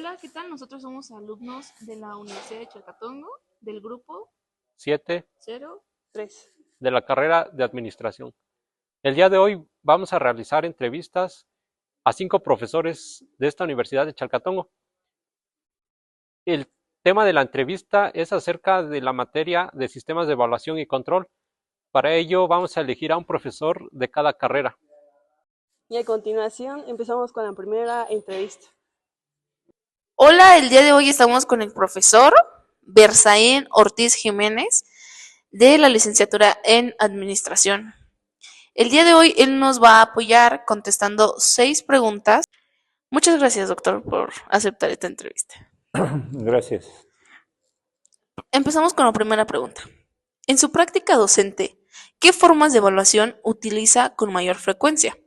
Hola, ¿qué tal? Nosotros somos alumnos de la Universidad de Chalcatongo, del grupo 7 03. de la carrera de Administración. El día de hoy vamos a realizar entrevistas a 5 profesores de esta Universidad de Chalcatongo. El tema de la entrevista es acerca de la materia de sistemas de evaluación y control. Para ello vamos a elegir a un profesor de cada carrera. Y a continuación empezamos con la primera entrevista. Hola, el día de hoy estamos con el profesor Berzaín Ortiz Jiménez de la licenciatura en Administración. El día de hoy él nos va a apoyar contestando 6 preguntas. Muchas gracias, doctor, por aceptar esta entrevista. Gracias. Empezamos con la primera pregunta. En su práctica docente, ¿qué formas de evaluación utiliza con mayor frecuencia?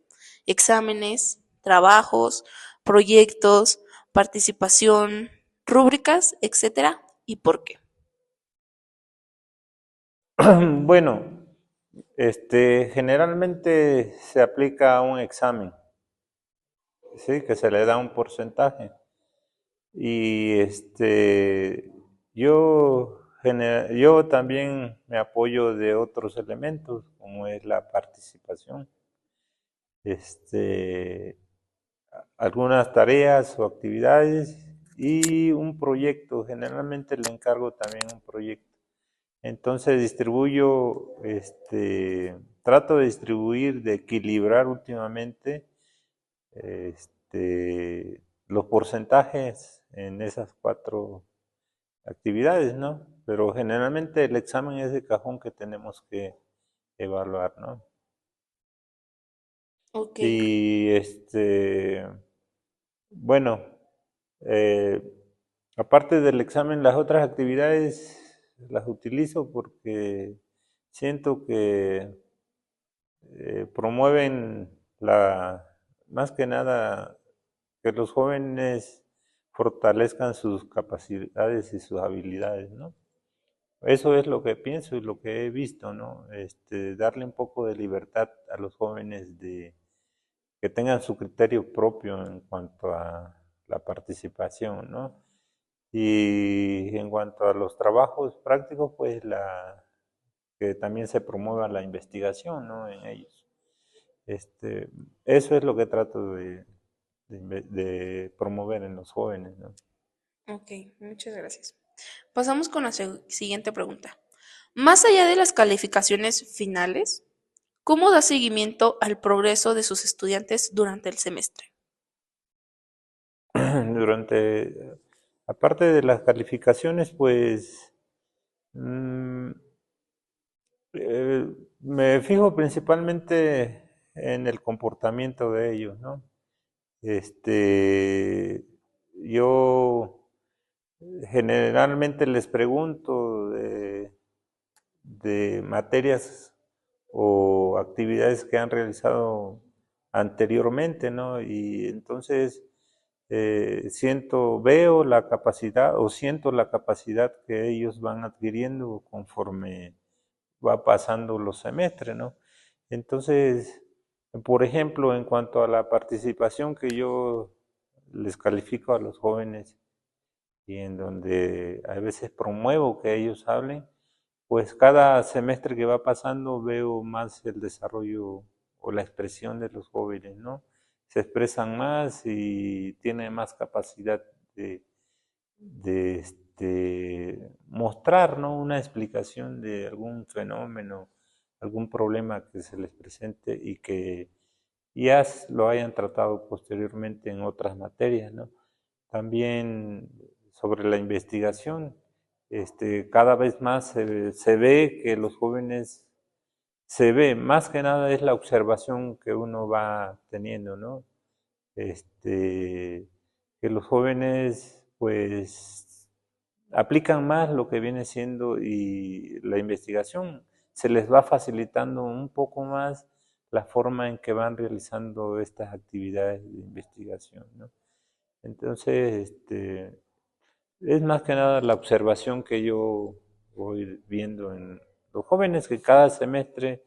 Exámenes, trabajos, proyectos, participación, rúbricas, etcétera, ¿y por qué? Bueno, generalmente se aplica un examen, ¿sí? Que se le da un porcentaje. Y yo también me apoyo de otros elementos, como es la participación. Algunas tareas o actividades y un proyecto. Generalmente le encargo también un proyecto. Entonces trato de distribuir, de equilibrar últimamente los porcentajes en esas 4 actividades, ¿no? Pero generalmente el examen es de cajón que tenemos que evaluar, ¿no? Ok. Y bueno, eh, aparte del examen, las otras actividades las utilizo porque siento que promueven más que nada que los jóvenes fortalezcan sus capacidades y sus habilidades, ¿no? Eso es lo que pienso y lo que he visto, ¿no? Darle un poco de libertad a los jóvenes de que tengan su criterio propio en cuanto a la participación, ¿no? Y en cuanto a los trabajos prácticos, pues que también se promueva la investigación, ¿no? En ellos. Eso es lo que trato de promover en los jóvenes, ¿no? Ok, muchas gracias. Pasamos con la siguiente pregunta. Más allá de las calificaciones finales, ¿cómo da seguimiento al progreso de sus estudiantes durante el semestre? Aparte de las calificaciones, pues mm, eh, me fijo principalmente en el comportamiento de ellos, ¿no? Yo generalmente les pregunto de materias o actividades que han realizado anteriormente, ¿no? Y entonces veo la capacidad o siento la capacidad que ellos van adquiriendo conforme va pasando los semestres, ¿no? Entonces, por ejemplo, en cuanto a la participación que yo les califico a los jóvenes y en donde a veces promuevo que ellos hablen, pues cada semestre que va pasando veo más el desarrollo o la expresión de los jóvenes, ¿no? Se expresan más y tienen más capacidad de mostrar, ¿no? Una explicación de algún fenómeno, algún problema que se les presente y que ya lo hayan tratado posteriormente en otras materias, ¿no? También sobre la investigación, cada vez más se ve que los jóvenes, más que nada es la observación que uno va teniendo, ¿no? Que los jóvenes pues aplican más lo que viene siendo y la investigación se les va facilitando un poco más la forma en que van realizando estas actividades de investigación, ¿no? Entonces, es más que nada la observación que yo voy viendo en los jóvenes que cada semestre,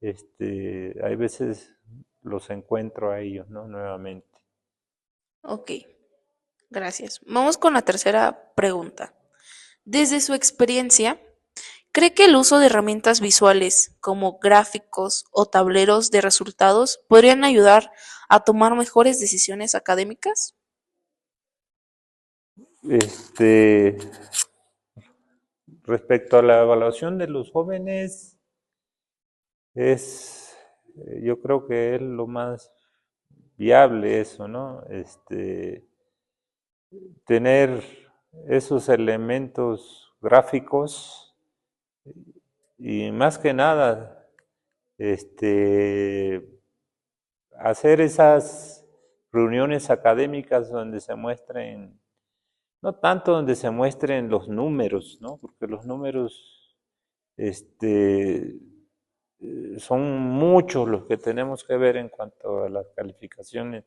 hay veces los encuentro a ellos, ¿no? Nuevamente. Ok. Gracias. Vamos con la tercera pregunta. Desde su experiencia, ¿cree que el uso de herramientas visuales como gráficos o tableros de resultados podrían ayudar a tomar mejores decisiones académicas? Este, respecto a la evaluación de los jóvenes, yo creo que es lo más viable eso, ¿no? Tener esos elementos gráficos y más que nada, hacer esas reuniones académicas donde se muestren, no tanto donde se muestren los números, ¿no? Porque los números, son muchos los que tenemos que ver en cuanto a las calificaciones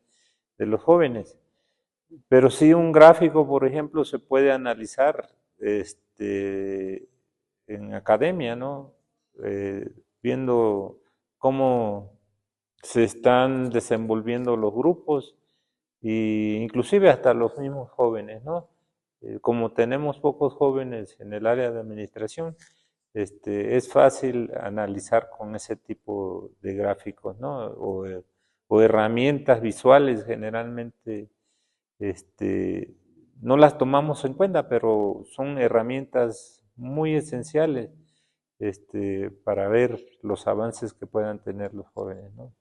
de los jóvenes. Pero sí un gráfico, por ejemplo, se puede analizar en academia, ¿no? Viendo cómo se están desenvolviendo los grupos e inclusive hasta los mismos jóvenes, ¿no? Como tenemos pocos jóvenes en el área de administración, es fácil analizar con ese tipo de gráficos, ¿no? O herramientas visuales generalmente, no las tomamos en cuenta, pero son herramientas muy esenciales, para ver los avances que puedan tener los jóvenes, ¿no?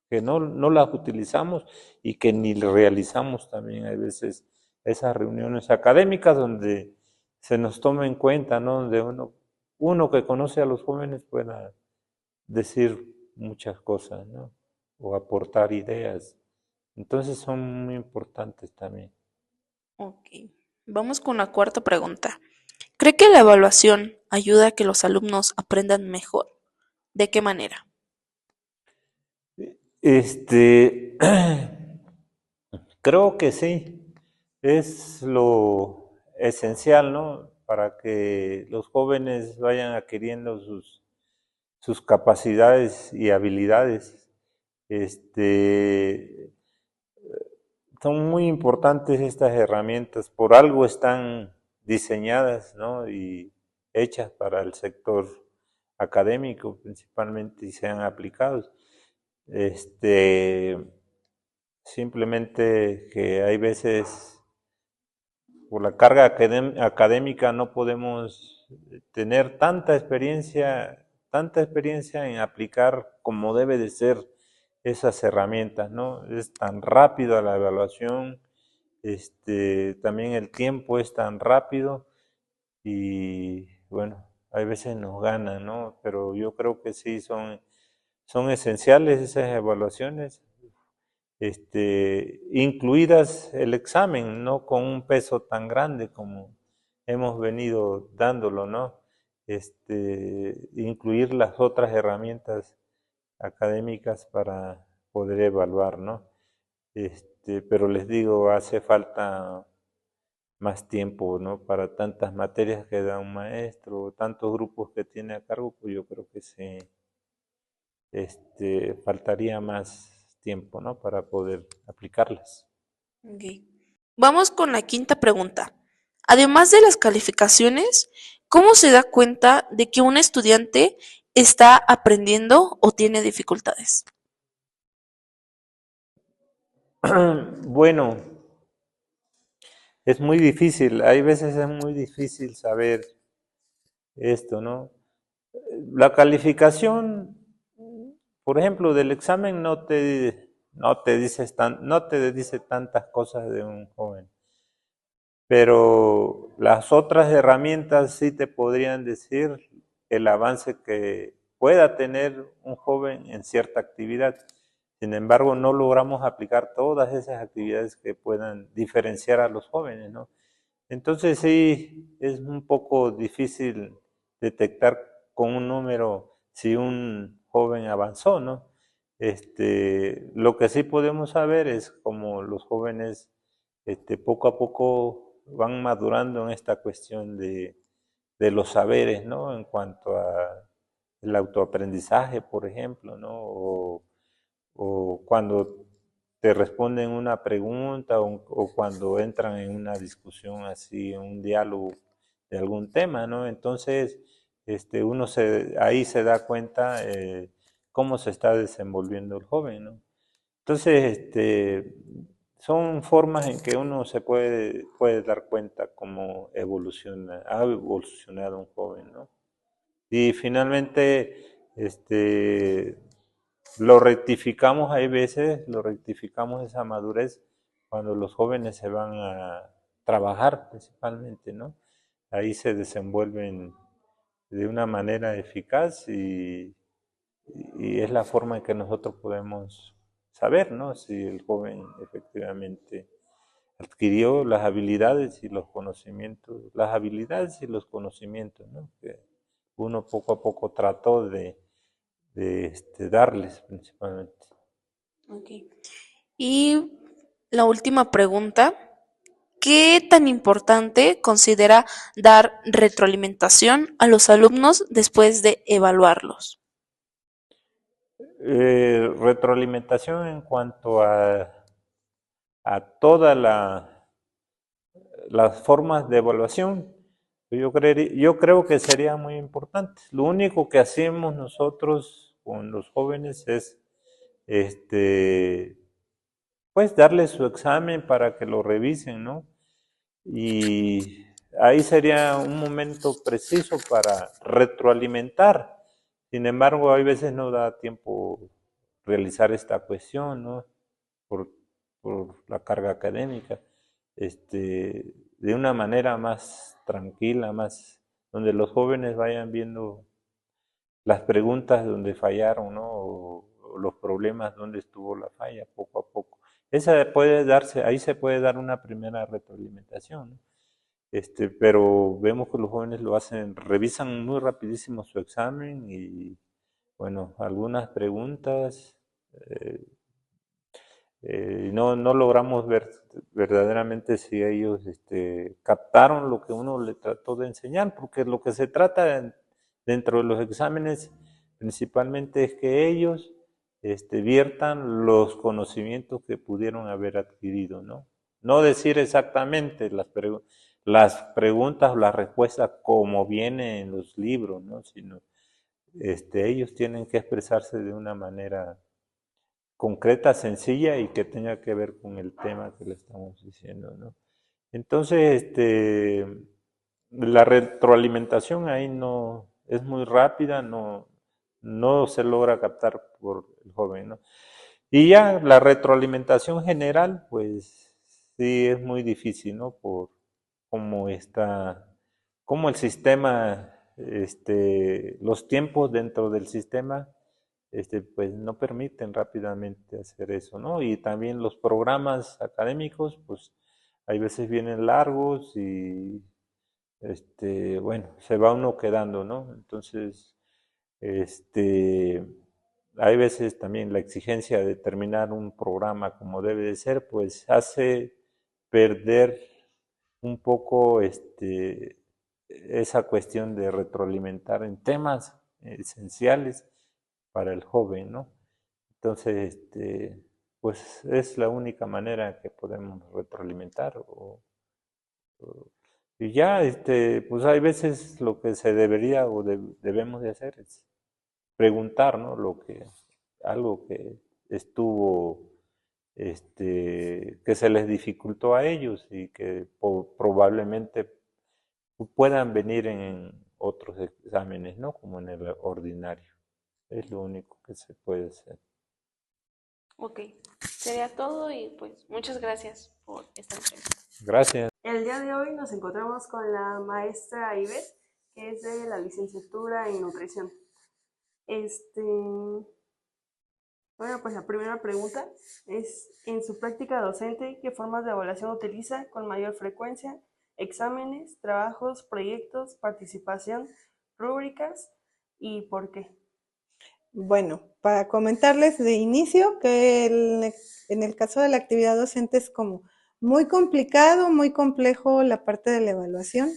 Que no las utilizamos y que ni realizamos también hay veces esas reuniones académicas donde se nos toma en cuenta, ¿no? Donde uno que conoce a los jóvenes pueda decir muchas cosas, ¿no? O aportar ideas. Entonces son muy importantes también. Ok. Vamos con la cuarta pregunta. ¿Cree que la evaluación ayuda a que los alumnos aprendan mejor? ¿De qué manera? Este, creo que sí, es lo esencial, ¿no? Para que los jóvenes vayan adquiriendo sus capacidades y habilidades. Este, son muy importantes estas herramientas, por algo están diseñadas, ¿no? Y hechas para el sector académico principalmente y sean aplicados. Este, simplemente que hay veces por la carga académica no podemos tener tanta experiencia en aplicar como debe de ser esas herramientas, ¿no? Es tan rápido la evaluación, también el tiempo es tan rápido y bueno, hay veces nos ganan, ¿no? Pero yo creo que sí son esenciales esas evaluaciones, incluidas el examen, no con un peso tan grande como hemos venido dándolo, ¿no? Incluir las otras herramientas académicas para poder evaluar, ¿no? Pero les digo, hace falta más tiempo, ¿no? Para tantas materias que da un maestro, tantos grupos que tiene a cargo, pues yo creo que sí, faltaría más tiempo, ¿no? Para poder aplicarlas. Ok. Vamos con la quinta pregunta. Además de las calificaciones, ¿cómo se da cuenta de que un estudiante está aprendiendo o tiene dificultades? Bueno, es muy difícil, hay veces es muy difícil saber esto, ¿no? La calificación, por ejemplo, del examen no te dice tantas cosas de un joven, pero las otras herramientas sí te podrían decir el avance que pueda tener un joven en cierta actividad. Sin embargo, no logramos aplicar todas esas actividades que puedan diferenciar a los jóvenes, ¿no? Entonces sí, es un poco difícil detectar con un número si un joven avanzó, ¿no? Lo que sí podemos saber es cómo los jóvenes, poco a poco van madurando en esta cuestión de los saberes, ¿no? En cuanto a el autoaprendizaje, por ejemplo, ¿no? O cuando te responden una pregunta o cuando entran en una discusión así, en un diálogo de algún tema, ¿no? Entonces, ahí se da cuenta cómo se está desenvolviendo el joven, ¿no? Entonces, son formas en que uno se puede dar cuenta cómo ha evolucionado un joven, ¿no? Y finalmente, lo rectificamos, hay veces, lo rectificamos esa madurez cuando los jóvenes se van a trabajar principalmente, ¿no? Ahí se desenvuelven de una manera eficaz y es la forma en que nosotros podemos saber, ¿no? Si el joven efectivamente adquirió las habilidades y los conocimientos, ¿no? Que uno poco a poco trató de darles principalmente. Ok. Y la última pregunta, ¿qué tan importante considera dar retroalimentación a los alumnos después de evaluarlos? Retroalimentación en cuanto a todas las formas de evaluación. Yo creo que sería muy importante. Lo único que hacemos nosotros con los jóvenes es pues darles su examen para que lo revisen, ¿no? Y ahí sería un momento preciso para retroalimentar. Sin embargo, hay veces no da tiempo realizar esta cuestión, ¿no? Por, por la carga académica, de una manera más tranquila, más donde los jóvenes vayan viendo las preguntas donde fallaron, ¿no? O los problemas donde estuvo la falla, poco a poco. Ahí se puede dar una primera retroalimentación, ¿no? Pero vemos que los jóvenes lo hacen, revisan muy rapidísimo su examen y, bueno, algunas preguntas no logramos ver verdaderamente si ellos captaron lo que uno le trató de enseñar, porque lo que se trata dentro de los exámenes principalmente es que ellos viertan los conocimientos que pudieron haber adquirido, ¿no? No decir exactamente las preguntas o las respuestas como viene en los libros, ¿no? Sino ellos tienen que expresarse de una manera concreta, sencilla y que tenga que ver con el tema que le estamos diciendo, ¿no? Entonces, la retroalimentación ahí no es muy rápida, no se logra captar por el joven, ¿no? Y ya la retroalimentación general, pues sí es muy difícil, ¿no? Por cómo está, cómo el sistema, los tiempos dentro del sistema pues no permiten rápidamente hacer eso, ¿no? Y también los programas académicos, pues hay veces vienen largos y, bueno, se va uno quedando, ¿no? Entonces, hay veces también la exigencia de terminar un programa como debe de ser, pues hace perder un poco, esa cuestión de retroalimentar en temas esenciales para el joven, ¿no? Entonces, pues es la única manera que podemos retroalimentar. Y ya, pues hay veces lo que se debería o debemos de hacer es preguntar, ¿no? Algo que estuvo, que se les dificultó a ellos y que probablemente puedan venir en otros exámenes, ¿no? Como en el ordinario. Es lo único que se puede hacer. Ok, sería todo y pues muchas gracias por esta entrevista. Gracias. El día de hoy nos encontramos con la maestra Ivette, que es de la licenciatura en nutrición. Bueno, pues la primera pregunta es, en su práctica docente, ¿qué formas de evaluación utiliza con mayor frecuencia? Exámenes, trabajos, proyectos, participación, rúbricas y por qué. Bueno, para comentarles de inicio que en el caso de la actividad docente es como muy complicado, muy complejo la parte de la evaluación.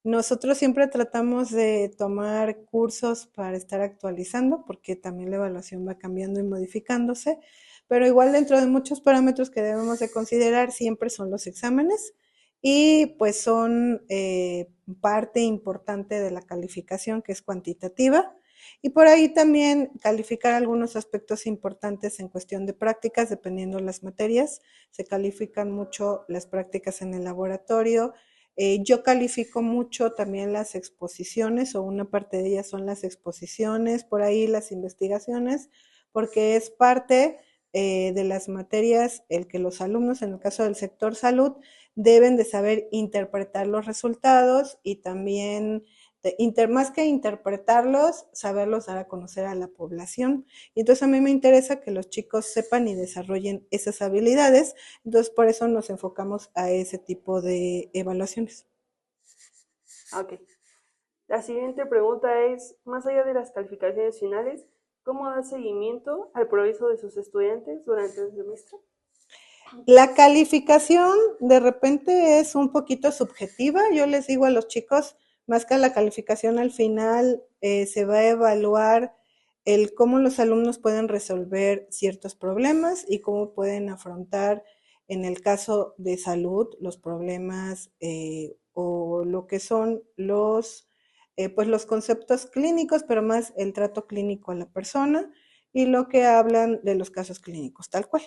Nosotros siempre tratamos de tomar cursos para estar actualizando, porque también la evaluación va cambiando y modificándose, pero igual dentro de muchos parámetros que debemos de considerar siempre son los exámenes y pues son parte importante de la calificación que es cuantitativa. Y por ahí también calificar algunos aspectos importantes en cuestión de prácticas, dependiendo de las materias. Se califican mucho las prácticas en el laboratorio. Yo califico mucho también las exposiciones, o una parte de ellas son las exposiciones, por ahí las investigaciones, porque es parte de las materias el que los alumnos, en el caso del sector salud, deben de saber interpretar los resultados y también más que interpretarlos, saberlos dar a conocer a la población. Y entonces a mí me interesa que los chicos sepan y desarrollen esas habilidades, entonces por eso nos enfocamos a ese tipo de evaluaciones. Ok. La siguiente pregunta es, más allá de las calificaciones finales, ¿cómo da seguimiento al progreso de sus estudiantes durante el semestre? La calificación de repente es un poquito subjetiva. Yo les digo a los chicos, más que la calificación al final, se va a evaluar el cómo los alumnos pueden resolver ciertos problemas y cómo pueden afrontar, en el caso de salud, los problemas o lo que son pues los conceptos clínicos, pero más el trato clínico a la persona y lo que hablan de los casos clínicos, tal cual.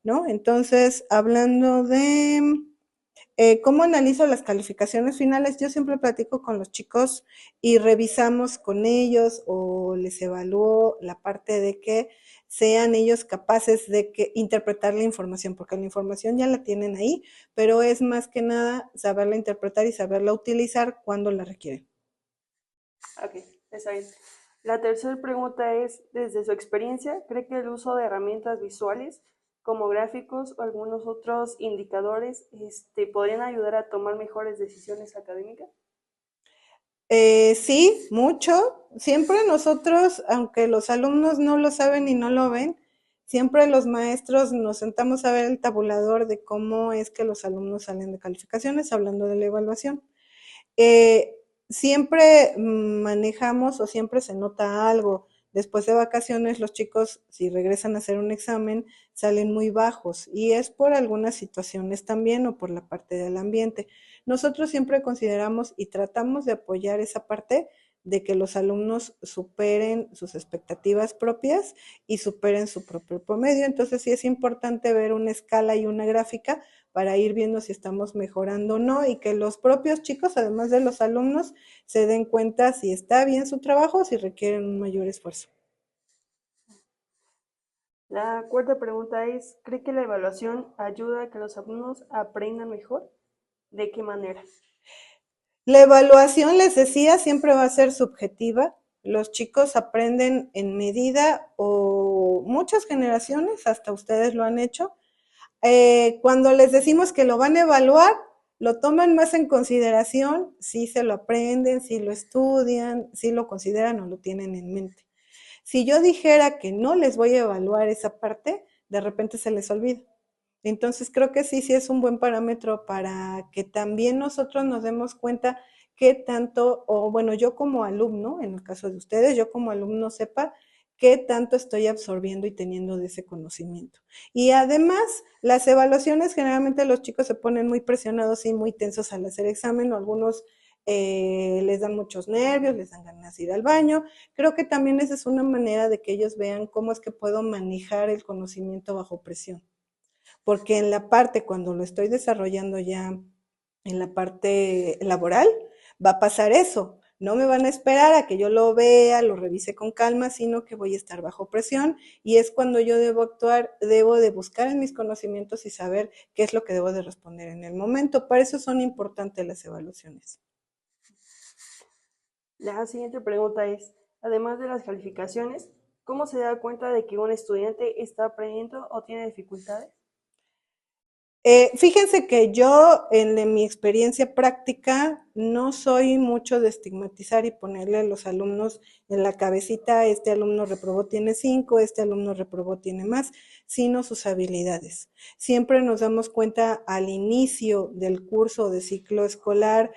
¿No? Entonces, hablando de cómo analizo las calificaciones finales, yo siempre platico con los chicos y revisamos con ellos o les evalúo la parte de que sean ellos capaces de interpretar la información, porque la información ya la tienen ahí, pero es más que nada saberla interpretar y saberla utilizar cuando la requieren. Ok, está bien. La tercera pregunta es, desde su experiencia, ¿cree que el uso de herramientas visuales como gráficos o algunos otros indicadores podrían ayudar a tomar mejores decisiones académicas? Sí, mucho. Siempre nosotros, aunque los alumnos no lo saben y no lo ven, siempre los maestros nos sentamos a ver el tabulador de cómo es que los alumnos salen de calificaciones, hablando de la evaluación. Siempre manejamos o siempre se nota algo. Después de vacaciones, los chicos, si regresan a hacer un examen, salen muy bajos y es por algunas situaciones también o por la parte del ambiente. Nosotros siempre consideramos y tratamos de apoyar esa parte de que los alumnos superen sus expectativas propias y superen su propio promedio. Entonces sí es importante ver una escala y una gráfica para ir viendo si estamos mejorando o no y que los propios chicos, además de los alumnos, se den cuenta si está bien su trabajo o si requieren un mayor esfuerzo. La cuarta pregunta es, ¿cree que la evaluación ayuda a que los alumnos aprendan mejor? ¿De qué manera? La evaluación, les decía, siempre va a ser subjetiva. Los chicos aprenden en medida o muchas generaciones, hasta ustedes lo han hecho. Cuando les decimos que lo van a evaluar, lo toman más en consideración, si se lo aprenden, si lo estudian, si lo consideran o lo tienen en mente. Si yo dijera que no les voy a evaluar esa parte, de repente se les olvida. Entonces creo que sí es un buen parámetro para que también nosotros nos demos cuenta qué tanto, o bueno, yo como alumno, en el caso de ustedes, yo como alumno sepa qué tanto estoy absorbiendo y teniendo de ese conocimiento. Y además, las evaluaciones, generalmente los chicos se ponen muy presionados y muy tensos al hacer examen, o algunos les dan muchos nervios, les dan ganas de ir al baño. Creo que también esa es una manera de que ellos vean cómo es que puedo manejar el conocimiento bajo presión. Porque en la parte, cuando lo estoy desarrollando ya en la parte laboral, va a pasar eso. No me van a esperar a que yo lo vea, lo revise con calma, sino que voy a estar bajo presión y es cuando yo debo actuar, debo de buscar en mis conocimientos y saber qué es lo que debo de responder en el momento. Para eso son importantes las evaluaciones. La siguiente pregunta es, además de las calificaciones, ¿cómo se da cuenta de que un estudiante está aprendiendo o tiene dificultades? Fíjense que yo en mi experiencia práctica no soy mucho de estigmatizar y ponerle a los alumnos en la cabecita, este alumno reprobó tiene 5, este alumno reprobó tiene más, sino sus habilidades. Siempre nos damos cuenta al inicio del curso o de ciclo escolar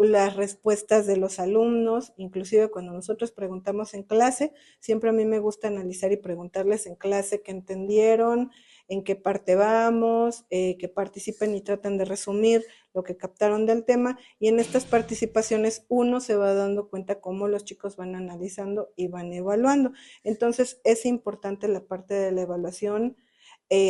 las respuestas de los alumnos, inclusive cuando nosotros preguntamos en clase, siempre a mí me gusta analizar y preguntarles en clase qué entendieron, en qué parte vamos, que participen y traten de resumir lo que captaron del tema, y en estas participaciones uno se va dando cuenta cómo los chicos van analizando y van evaluando. Entonces es importante la parte de la evaluación,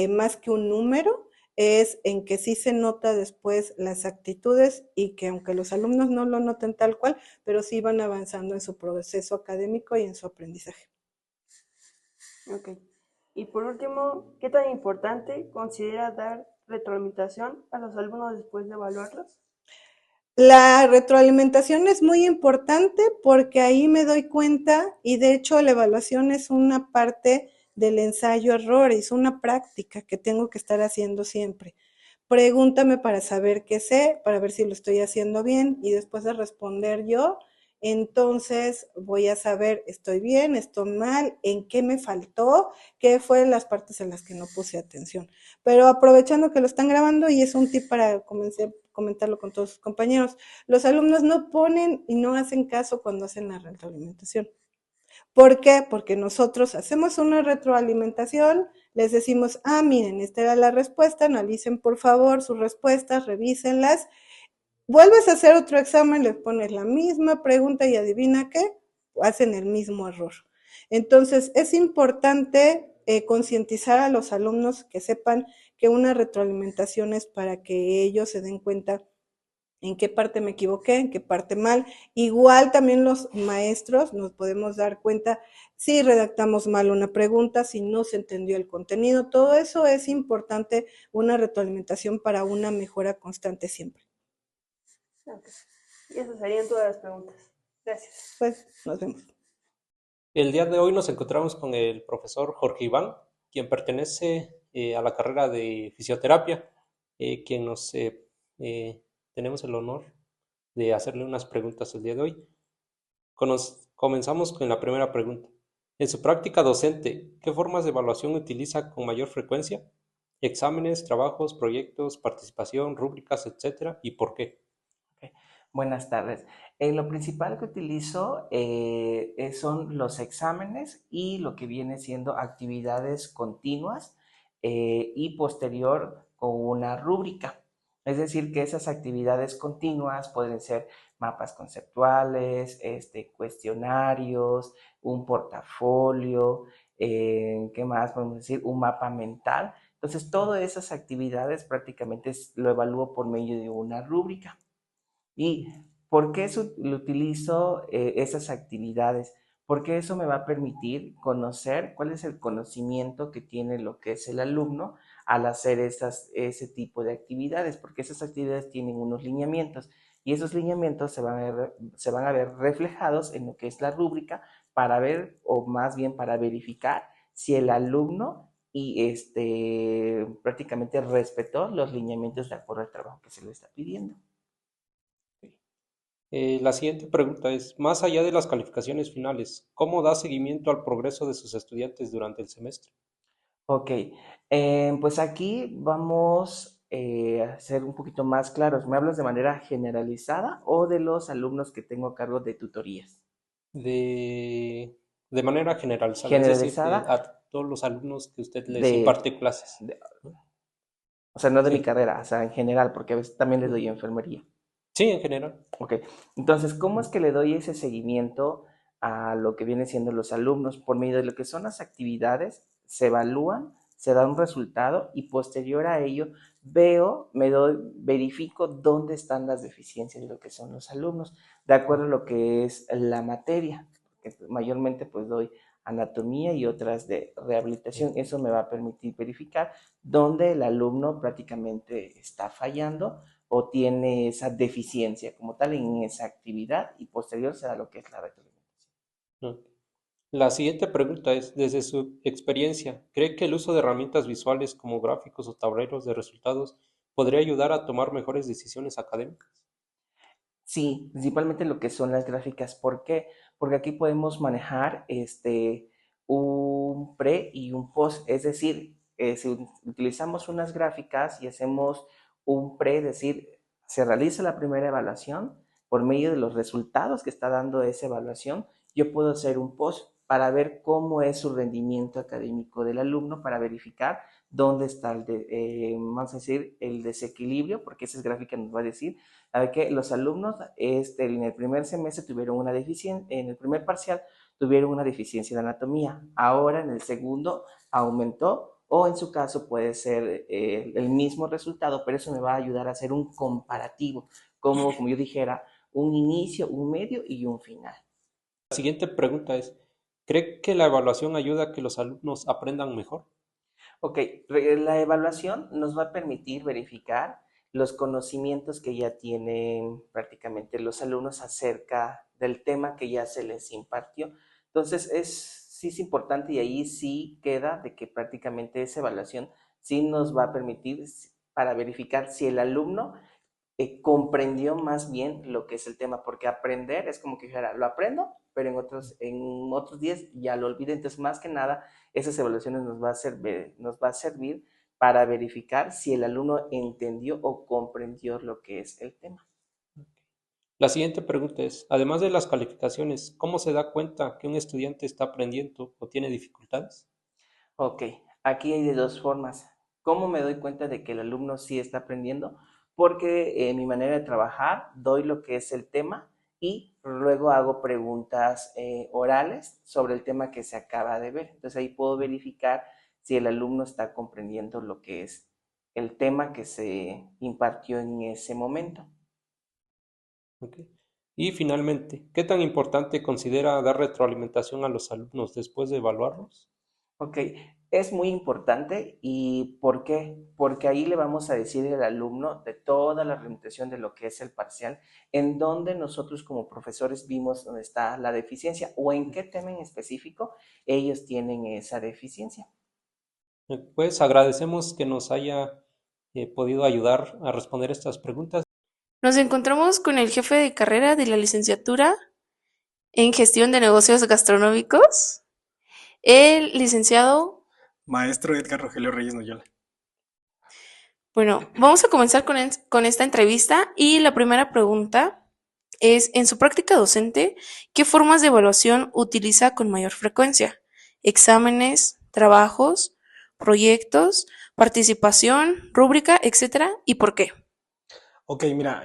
más que un número, es en que sí se nota después las actitudes y que aunque los alumnos no lo noten tal cual, pero sí van avanzando en su proceso académico y en su aprendizaje. Ok. Y por último, ¿qué tan importante considera dar retroalimentación a los alumnos después de evaluarlos? La retroalimentación es muy importante porque ahí me doy cuenta, y de hecho la evaluación es una parte del ensayo-error, es una práctica que tengo que estar haciendo siempre. Pregúntame para saber qué sé, para ver si lo estoy haciendo bien, y después de responder yo, entonces voy a saber, estoy bien, estoy mal, en qué me faltó, qué fueron las partes en las que no puse atención. Pero aprovechando que lo están grabando, y es un tip para comentarlo con todos sus compañeros, los alumnos no ponen y no hacen caso cuando hacen la retroalimentación. ¿Por qué? Porque nosotros hacemos una retroalimentación, les decimos, miren, esta era la respuesta, analicen por favor sus respuestas, revísenlas. Vuelves a hacer otro examen, les pones la misma pregunta y adivina qué, hacen el mismo error. Entonces, es importante concientizar a los alumnos que sepan que una retroalimentación es para que ellos se den cuenta en qué parte me equivoqué, en qué parte mal. Igual también los maestros nos podemos dar cuenta si redactamos mal una pregunta, si no se entendió el contenido. Todo eso es importante, una retroalimentación para una mejora constante siempre. Ok. Y esas serían todas las preguntas. Gracias. Pues nos vemos. El día de hoy nos encontramos con el profesor Jorge Iván, quien pertenece a la carrera de fisioterapia, quien tenemos el honor de hacerle unas preguntas el día de hoy. Comenzamos con la primera pregunta. En su práctica docente, ¿qué formas de evaluación utiliza con mayor frecuencia? Exámenes, trabajos, proyectos, participación, rúbricas, etcétera, ¿y por qué? Ok. Buenas tardes. Lo principal que utilizo son los exámenes y lo que viene siendo actividades continuas y posterior con una rúbrica. Es decir, que esas actividades continuas pueden ser mapas conceptuales, cuestionarios, un portafolio, ¿qué más podemos decir? Un mapa mental. Entonces, todas esas actividades prácticamente lo evalúo por medio de una rúbrica. ¿Y por qué lo utilizo esas actividades? Porque eso me va a permitir conocer cuál es el conocimiento que tiene lo que es el alumno al hacer ese tipo de actividades, porque esas actividades tienen unos lineamientos y esos lineamientos se van a ver reflejados en lo que es la rúbrica para ver, o más bien para verificar si el alumno prácticamente respetó los lineamientos de acuerdo al trabajo que se le está pidiendo. La siguiente pregunta es, más allá de las calificaciones finales, ¿cómo da seguimiento al progreso de sus estudiantes durante el semestre? Ok, pues aquí vamos a ser un poquito más claros. ¿Me hablas de manera generalizada o de los alumnos que tengo a cargo de tutorías? De manera generalizada, es decir, Generalizada a todos los alumnos que usted les de, imparte clases. o sea, no de mi Sí, carrera, o sea, en general, porque a veces también les doy enfermería. sí, en general. Ok, entonces, ¿cómo es que le doy ese seguimiento a lo que vienen siendo los alumnos? Por medio de lo que son las actividades, se evalúan, se da un resultado y posterior a ello verifico dónde están las deficiencias de lo que son los alumnos, de acuerdo a lo que es la materia, que mayormente pues doy anatomía y otras de rehabilitación. Eso me va a permitir verificar dónde el alumno prácticamente está fallando o tiene esa deficiencia como tal en esa actividad y posterior se da lo que es la retroalimentación. ¿No? La siguiente pregunta es, desde su experiencia, ¿cree que el uso de herramientas visuales como gráficos o tableros de resultados podría ayudar a tomar mejores decisiones académicas? Sí, principalmente lo que son las gráficas. ¿Por qué? Porque aquí podemos manejar un pre y un post. Es decir, si utilizamos unas gráficas y hacemos un pre, es decir, se realiza la primera evaluación, por medio de los resultados que está dando esa evaluación, yo puedo hacer un post para ver cómo es su rendimiento académico del alumno, para verificar dónde está vamos a decir, el desequilibrio, porque esa gráfica nos va a decir que los alumnos en el primer semestre tuvieron una deficiencia, en el primer parcial tuvieron una deficiencia de anatomía, ahora en el segundo aumentó, o en su caso puede ser el mismo resultado, pero eso me va a ayudar a hacer un comparativo, como yo dijera, un inicio, un medio y un final. La siguiente pregunta es, ¿cree que la evaluación ayuda a que los alumnos aprendan mejor? Ok, la evaluación nos va a permitir verificar los conocimientos que ya tienen prácticamente los alumnos acerca del tema que ya se les impartió. Entonces, sí es importante y ahí sí queda de que prácticamente esa evaluación sí nos va a permitir para verificar si el alumno comprendió más bien lo que es el tema, porque aprender es como que dijera, lo aprendo, pero en otros días ya lo olvidé. Entonces, más que nada, esas evaluaciones nos va a servir para verificar si el alumno entendió o comprendió lo que es el tema. La siguiente pregunta es, además de las calificaciones, ¿cómo se da cuenta que un estudiante está aprendiendo o tiene dificultades? Ok, aquí hay de dos formas. ¿Cómo me doy cuenta de que el alumno sí está aprendiendo? Porque en mi manera de trabajar doy lo que es el tema y luego hago preguntas orales sobre el tema que se acaba de ver. Entonces ahí puedo verificar si el alumno está comprendiendo lo que es el tema que se impartió en ese momento. Ok. Y finalmente, ¿qué tan importante considera dar retroalimentación a los alumnos después de evaluarlos? Ok, es muy importante. ¿Y por qué? Porque ahí le vamos a decir al alumno de toda la representación de lo que es el parcial, en donde nosotros como profesores vimos dónde está la deficiencia o en qué tema en específico ellos tienen esa deficiencia. Pues agradecemos que nos haya podido ayudar a responder estas preguntas. Nos encontramos con el jefe de carrera de la licenciatura en gestión de negocios gastronómicos, el licenciado. Maestro Edgar Rogelio Reyes Noyola. Bueno, vamos a comenzar con esta entrevista y la primera pregunta es, en su práctica docente, ¿qué formas de evaluación utiliza con mayor frecuencia? Exámenes, trabajos, proyectos, participación, rúbrica, etcétera, ¿y por qué? Ok, mira,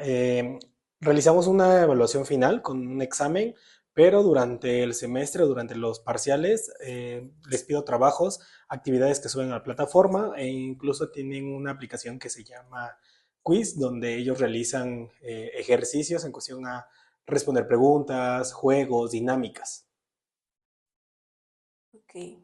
realizamos una evaluación final con un examen, pero durante el semestre, durante los parciales, les pido trabajos, actividades que suben a la plataforma e incluso tienen una aplicación que se llama Quiz, donde ellos realizan ejercicios en cuestión a responder preguntas, juegos, dinámicas. Ok.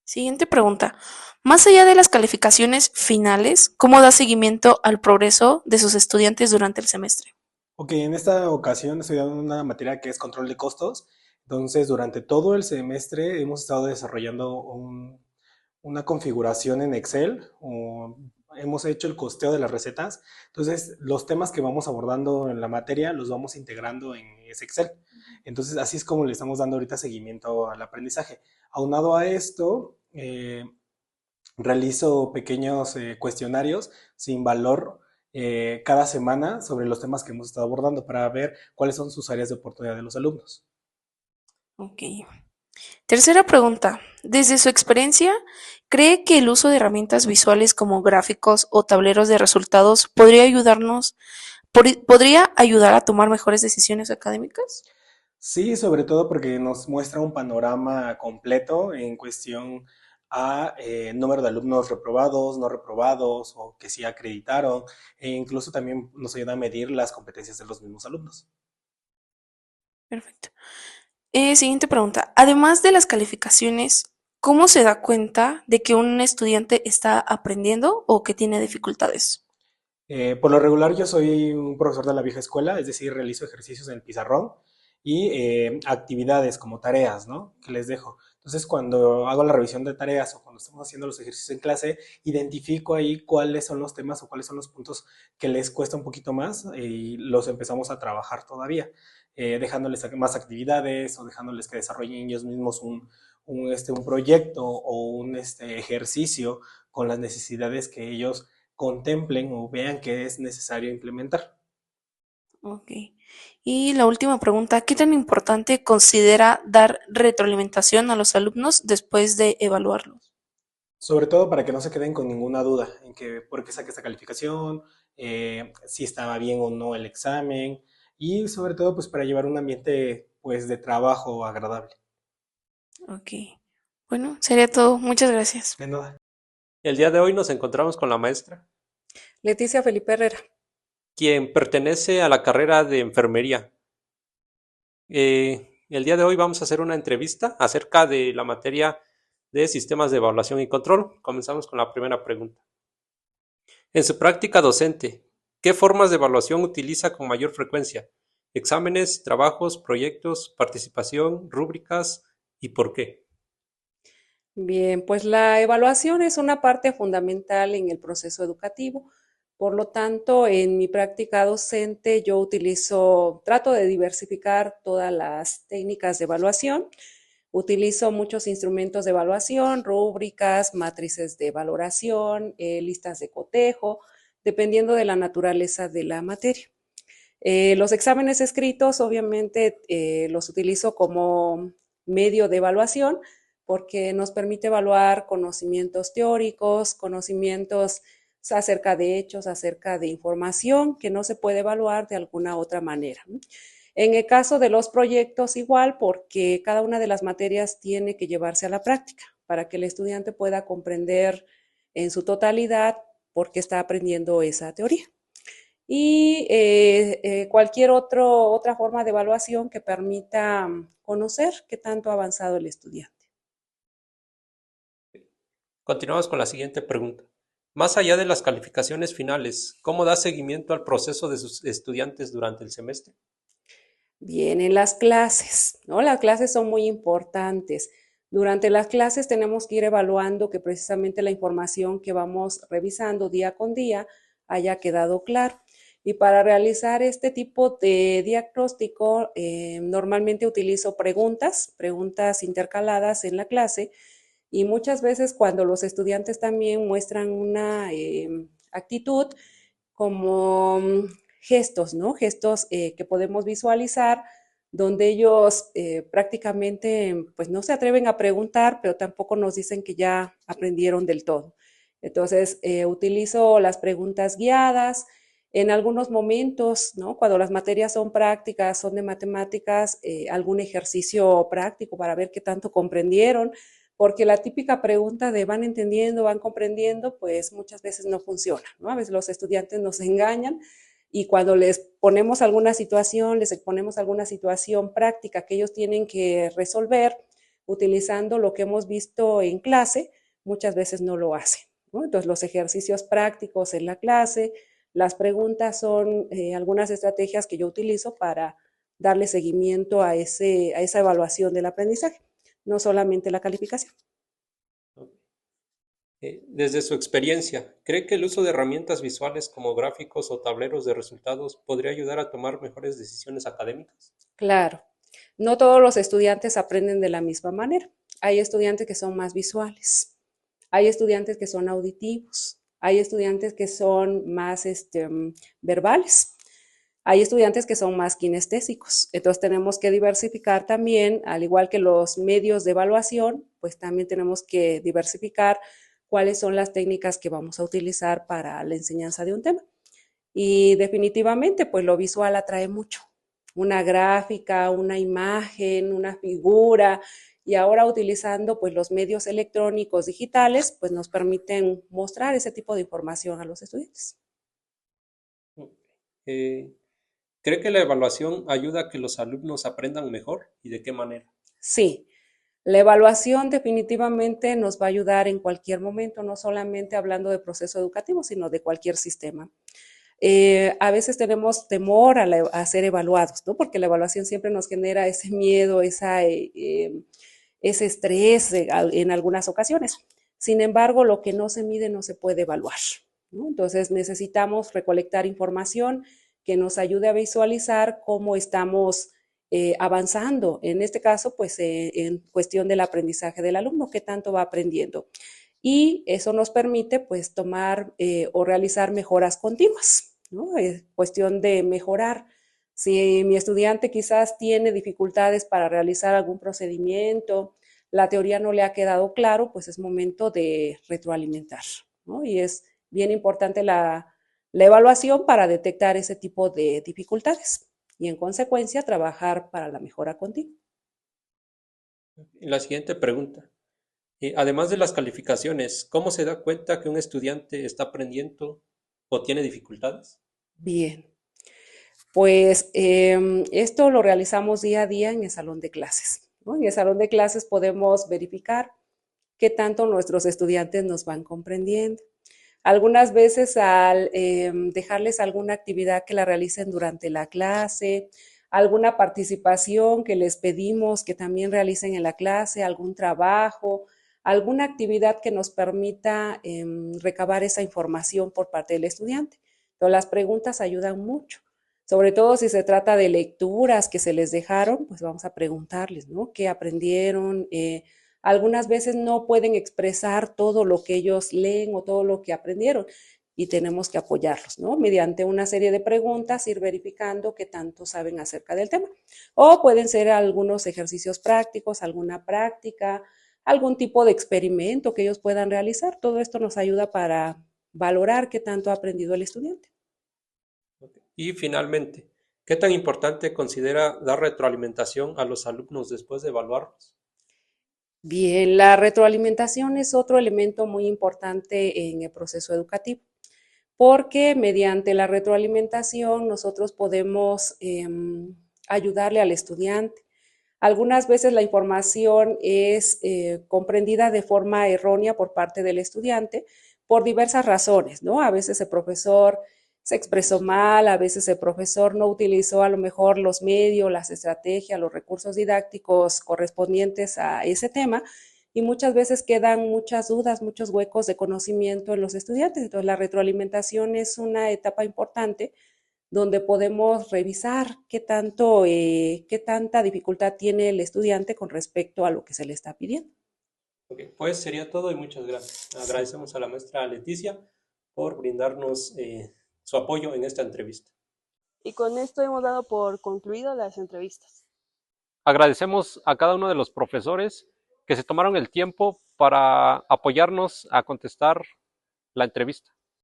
Siguiente pregunta. Más allá de las calificaciones finales, ¿cómo da seguimiento al progreso de sus estudiantes durante el semestre? Ok, en esta ocasión estoy dando una materia que es control de costos. Entonces, durante todo el semestre hemos estado desarrollando una configuración en Excel, o hemos hecho el costeo de las recetas. Entonces, los temas que vamos abordando en la materia los vamos integrando en ese Excel. Entonces, así es como le estamos dando ahorita seguimiento al aprendizaje. Aunado a esto, realizo pequeños cuestionarios sin valor cada semana sobre los temas que hemos estado abordando para ver cuáles son sus áreas de oportunidad de los alumnos. Ok. Tercera pregunta. Desde su experiencia, ¿cree que el uso de herramientas visuales como gráficos o tableros de resultados podría ayudar a tomar mejores decisiones académicas? Sí, sobre todo porque nos muestra un panorama completo en cuestión a número de alumnos reprobados, no reprobados o que sí acreditaron, e incluso también nos ayuda a medir las competencias de los mismos alumnos. Perfecto. Siguiente pregunta. Además de las calificaciones, ¿cómo se da cuenta de que un estudiante está aprendiendo o que tiene dificultades? Por lo regular yo soy un profesor de la vieja escuela, es decir, realizo ejercicios en el pizarrón y actividades como tareas, ¿no? Que les dejo. Entonces, cuando hago la revisión de tareas o cuando estamos haciendo los ejercicios en clase, identifico ahí cuáles son los temas o cuáles son los puntos que les cuesta un poquito más y los empezamos a trabajar todavía, dejándoles más actividades o dejándoles que desarrollen ellos mismos un proyecto o un ejercicio con las necesidades que ellos contemplen o vean que es necesario implementar. Ok. Y la última pregunta, ¿qué tan importante considera dar retroalimentación a los alumnos después de evaluarlos? Sobre todo para que no se queden con ninguna duda en que por qué saqué esta calificación, si estaba bien o no el examen y sobre todo pues para llevar un ambiente pues de trabajo agradable. Ok. Bueno, sería todo. Muchas gracias. De nada. El día de hoy nos encontramos con la maestra, Leticia Felipe Herrera. quien pertenece a la carrera de enfermería. El día de hoy vamos a hacer una entrevista acerca de la materia de sistemas de evaluación y control. Comenzamos con la primera pregunta. En su práctica docente, ¿qué formas de evaluación utiliza con mayor frecuencia? Exámenes, trabajos, proyectos, participación, rúbricas y por qué. Bien, pues la evaluación es una parte fundamental en el proceso educativo. Por lo tanto, en mi práctica docente yo trato de diversificar todas las técnicas de evaluación. Utilizo muchos instrumentos de evaluación, rúbricas, matrices de valoración, listas de cotejo, dependiendo de la naturaleza de la materia. Los exámenes escritos, obviamente, los utilizo como medio de evaluación porque nos permite evaluar conocimientos teóricos, conocimientos acerca de hechos, acerca de información que no se puede evaluar de alguna otra manera. En el caso de los proyectos, igual, porque cada una de las materias tiene que llevarse a la práctica para que el estudiante pueda comprender en su totalidad por qué está aprendiendo esa teoría y cualquier otra forma de evaluación que permita conocer qué tanto ha avanzado el estudiante. Continuamos con la siguiente pregunta. Más allá de las calificaciones finales, ¿cómo da seguimiento al proceso de sus estudiantes durante el semestre? Vienen las clases, ¿no? Las clases son muy importantes. Durante las clases tenemos que ir evaluando que precisamente la información que vamos revisando día con día haya quedado claro. Y para realizar este tipo de diagnóstico, normalmente utilizo preguntas intercaladas en la clase y muchas veces cuando los estudiantes también muestran una actitud como gestos, ¿no? Gestos que podemos visualizar, donde ellos prácticamente pues no se atreven a preguntar, pero tampoco nos dicen que ya aprendieron del todo. Entonces, utilizo las preguntas guiadas. En algunos momentos, ¿no? Cuando las materias son prácticas, son de matemáticas, algún ejercicio práctico para ver qué tanto comprendieron, porque la típica pregunta de van entendiendo, van comprendiendo, pues muchas veces no funciona, ¿no? A veces los estudiantes nos engañan y cuando les ponemos alguna situación, les exponemos alguna situación práctica que ellos tienen que resolver utilizando lo que hemos visto en clase, muchas veces no lo hacen, ¿no? Entonces los ejercicios prácticos en la clase, las preguntas son algunas estrategias que yo utilizo para darle seguimiento a esa evaluación del aprendizaje, no solamente la calificación. Desde su experiencia, ¿cree que el uso de herramientas visuales como gráficos o tableros de resultados podría ayudar a tomar mejores decisiones académicas? Claro, no todos los estudiantes aprenden de la misma manera. Hay estudiantes que son más visuales, hay estudiantes que son auditivos, hay estudiantes que son más verbales, hay estudiantes que son más kinestésicos. Entonces tenemos que diversificar también, al igual que los medios de evaluación, pues también tenemos que diversificar cuáles son las técnicas que vamos a utilizar para la enseñanza de un tema. Y definitivamente, pues lo visual atrae mucho. Una gráfica, una imagen, una figura, y ahora utilizando pues los medios electrónicos digitales, pues nos permiten mostrar ese tipo de información a los estudiantes. Eh, ¿Cree que la evaluación ayuda a que los alumnos aprendan mejor y de qué manera? Sí, la evaluación definitivamente nos va a ayudar en cualquier momento, no solamente hablando de proceso educativo, sino de cualquier sistema. A veces tenemos temor a ser evaluados, ¿no? Porque la evaluación siempre nos genera ese miedo, ese estrés en algunas ocasiones. Sin embargo, lo que no se mide no se puede evaluar, ¿no? Entonces necesitamos recolectar información que nos ayude a visualizar cómo estamos avanzando, en este caso, pues en cuestión del aprendizaje del alumno, qué tanto va aprendiendo. Y eso nos permite, pues, tomar o realizar mejoras continuas, ¿no? Es cuestión de mejorar Si mi estudiante quizás tiene dificultades para realizar algún procedimiento, la teoría no le ha quedado claro, pues es momento de retroalimentar, ¿no? Y es bien importante la evaluación para detectar ese tipo de dificultades y en consecuencia trabajar para la mejora continua. La siguiente pregunta. Además de las calificaciones, ¿cómo se da cuenta que un estudiante está aprendiendo o tiene dificultades? Bien, pues esto lo realizamos día a día en el salón de clases, ¿no? En el salón de clases podemos verificar qué tanto nuestros estudiantes nos van comprendiendo. Algunas veces al dejarles alguna actividad que la realicen durante la clase, alguna participación que les pedimos que también realicen en la clase, algún trabajo, alguna actividad que nos permita recabar esa información por parte del estudiante. Entonces, las preguntas ayudan mucho. Sobre todo si se trata de lecturas que se les dejaron, pues vamos a preguntarles, ¿no? ¿Qué aprendieron? Algunas veces no pueden expresar todo lo que ellos leen o todo lo que aprendieron y tenemos que apoyarlos, ¿no? Mediante una serie de preguntas, ir verificando qué tanto saben acerca del tema. O pueden ser algunos ejercicios prácticos, alguna práctica, algún tipo de experimento que ellos puedan realizar. Todo esto nos ayuda para valorar qué tanto ha aprendido el estudiante. Y finalmente, ¿qué tan importante considera dar retroalimentación a los alumnos después de evaluarlos? Bien, la retroalimentación es otro elemento muy importante en el proceso educativo, porque mediante la retroalimentación nosotros podemos ayudarle al estudiante. Algunas veces la información es comprendida de forma errónea por parte del estudiante por diversas razones, ¿no? A veces el profesor se expresó mal, a veces el profesor no utilizó a lo mejor los medios, las estrategias, los recursos didácticos correspondientes a ese tema y muchas veces quedan muchas dudas, muchos huecos de conocimiento en los estudiantes. Entonces la retroalimentación es una etapa importante donde podemos revisar qué tanta dificultad tiene el estudiante con respecto a lo que se le está pidiendo. Ok, pues sería todo y muchas gracias. Agradecemos a la maestra Leticia por brindarnos su apoyo en esta entrevista. Y con esto hemos dado por concluido las entrevistas. Agradecemos a cada uno de los profesores que se tomaron el tiempo para apoyarnos a contestar la entrevista.